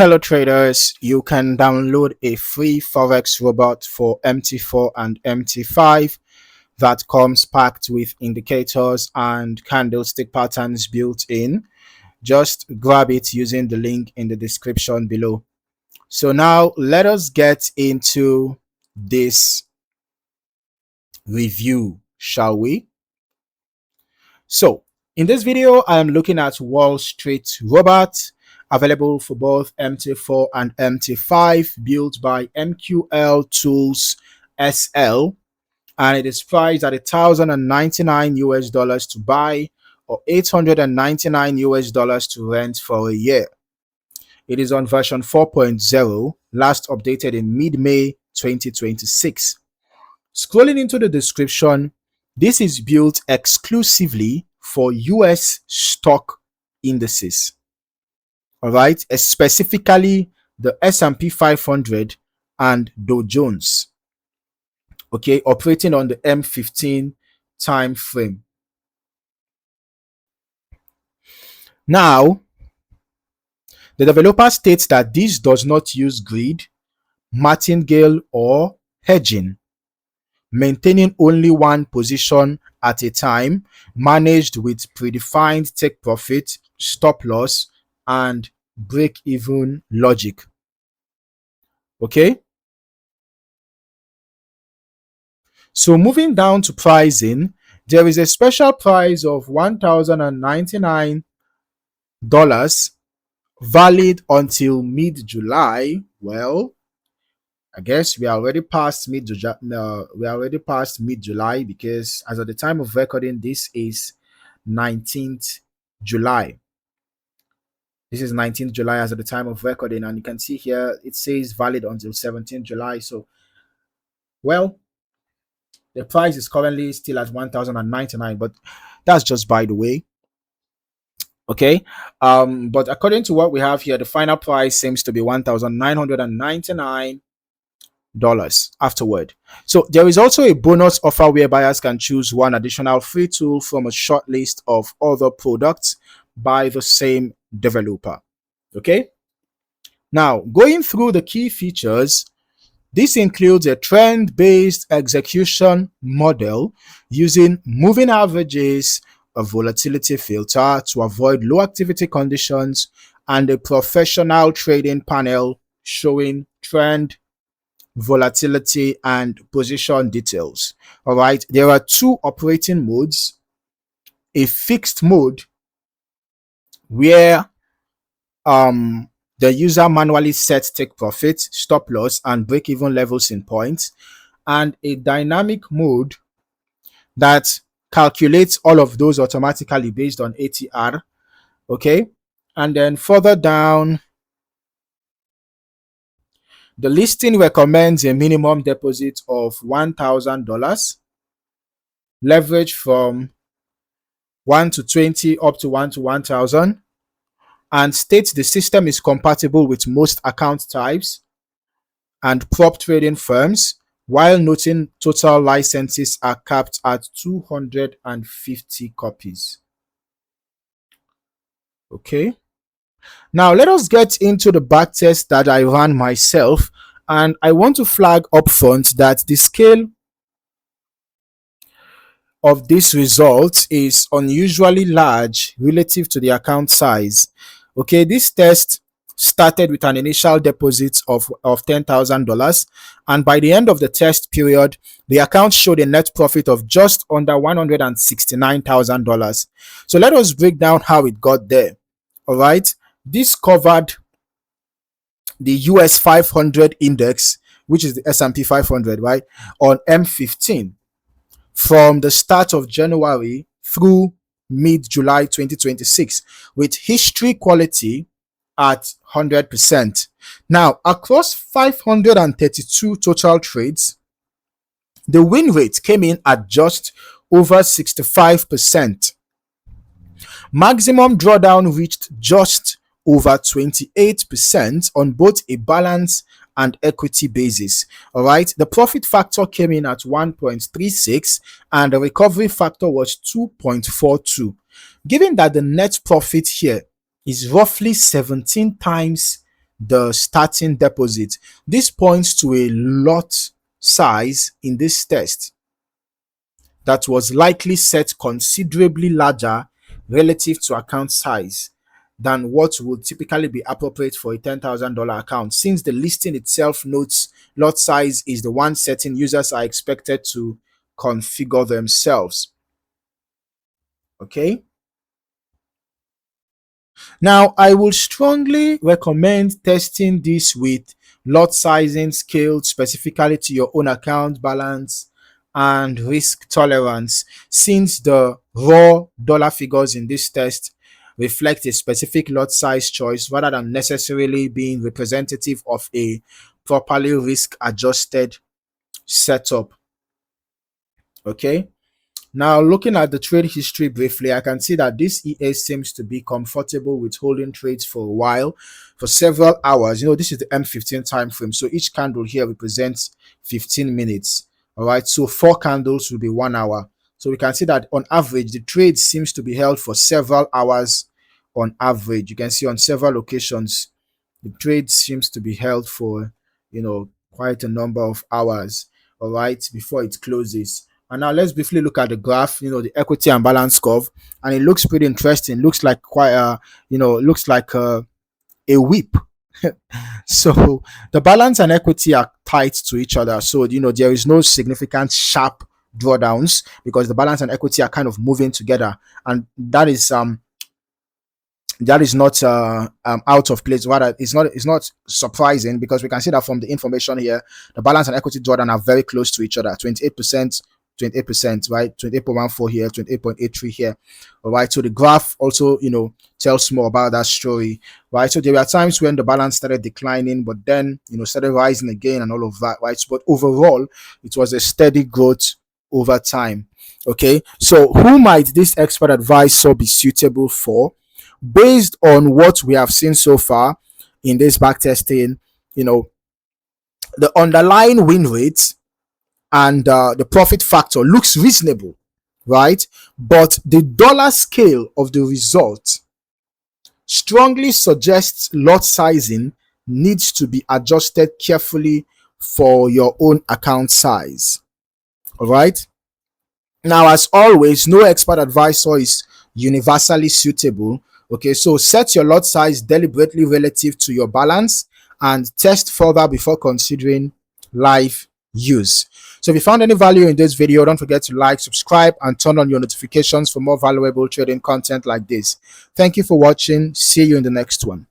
Hello traders, you can download a free Forex robot for MT4 and MT5 that comes packed with indicators and candlestick patterns built in. Just grab it using the link in the description below. So now let us get into this review, shall we? So in this video, I am looking at Wall Street Robot, available for both MT4 and MT5, built by MQL Tools SL, and it is priced at $1,099 to buy or $899 to rent for a year. It is on version 4.0, last updated in mid-May 2026. Scrolling into the description, this is built exclusively for US stock indices. All right, specifically the S&P 500 and Dow Jones. Okay, operating on the M15 time frame. Now, the developer states that this does not use grid, martingale, or hedging, maintaining only one position at a time, managed with predefined take profit, stop loss, and break-even logic. Okay. So moving down to pricing, there is a special price of $1,099 valid until mid-July. Well, I guess we are already past mid-July because as of the time of recording, this is 19th July. This is 19th July as of the time of recording, and you can see here it says valid until 17th July. So, well, the price is currently still at $1,099, but that's just by the way. Okay, but according to what we have here, the final price seems to be $1,999 afterward. So there is also a bonus offer where buyers can choose one additional free tool from a short list of other products by the same developer. Okay, now going through the key features, this includes a trend-based execution model using moving averages, a volatility filter to avoid low activity conditions, and a professional trading panel showing trend, volatility, and position details. All right, there are two operating modes: a fixed mode where the user manually sets take profit, stop loss, and break even levels in points, and a dynamic mode that calculates all of those automatically based on ATR. Okay, and then further down, the listing recommends a minimum deposit of $1,000, leverage from 1 to 20 up to 1 to 1,000, and states the system is compatible with most account types and prop trading firms, while noting total licenses are capped at 250 copies. Okay, now let us get into the backtest that I ran myself, and I want to flag up front that the scale of this result is unusually large relative to the account size. Okay, this test started with an initial deposit of $10,000, and by the end of the test period, the account showed a net profit of just under $169,000. So let us break down how it got there. All right, this covered the US 500 index, which is the S&P 500, right, on M15 from the start of January through mid-July 2026, with history quality at 100%. Now, across 532 total trades, the win rate came in at just over 65%. Maximum drawdown reached just over 28% on both a balance and equity basis. All right, the profit factor came in at 1.36 and the recovery factor was 2.42. Given that the net profit here is roughly 17 times the starting deposit. This points to a lot size in this test that was likely set considerably larger relative to account size than what would typically be appropriate for a $10,000 account, since the listing itself notes lot size is the one setting users are expected to configure themselves. Okay. Now, I would strongly recommend testing this with lot sizing scaled specifically to your own account balance and risk tolerance, since the raw dollar figures in this test reflect a specific lot size choice rather than necessarily being representative of a properly risk adjusted setup. Okay. Now, looking at the trade history briefly, I can see that this EA seems to be comfortable with holding trades for a while, for several hours. This is the M15 time frame, so each candle here represents 15 minutes. All right, so 4 candles will be 1 hour. So we can see that on average, the trade seems to be held for several hours on average. You can see on several locations, the trade seems to be held for, quite a number of hours, all right, before it closes. And now let's briefly look at the graph, the equity and balance curve, and it looks pretty interesting. Looks like quite looks like a whip. So the balance and equity are tied to each other. So there is no significant sharp drawdowns because the balance and equity are kind of moving together, and that is not out of place. Rather, it's not surprising because we can see that from the information here, the balance and equity drawdown are very close to each other. 28%, right? 28.14 here, 28.83 here. All right. So the graph also, tells more about that story, right? So there were times when the balance started declining, but then, started rising again and all of that, right? But overall, it was a steady growth over time. Okay. So who might this expert advice be suitable for? Based on what we have seen so far in this backtesting, the underlying win rate and the profit factor looks reasonable, right? But the dollar scale of the result strongly suggests lot sizing needs to be adjusted carefully for your own account size. All right. Now, as always, no expert advisor is universally suitable. Okay, so set your lot size deliberately relative to your balance and test further before considering live use. So if you found any value in this video, don't forget to like, subscribe, and turn on your notifications for more valuable trading content like this. Thank you for watching. See you in the next one.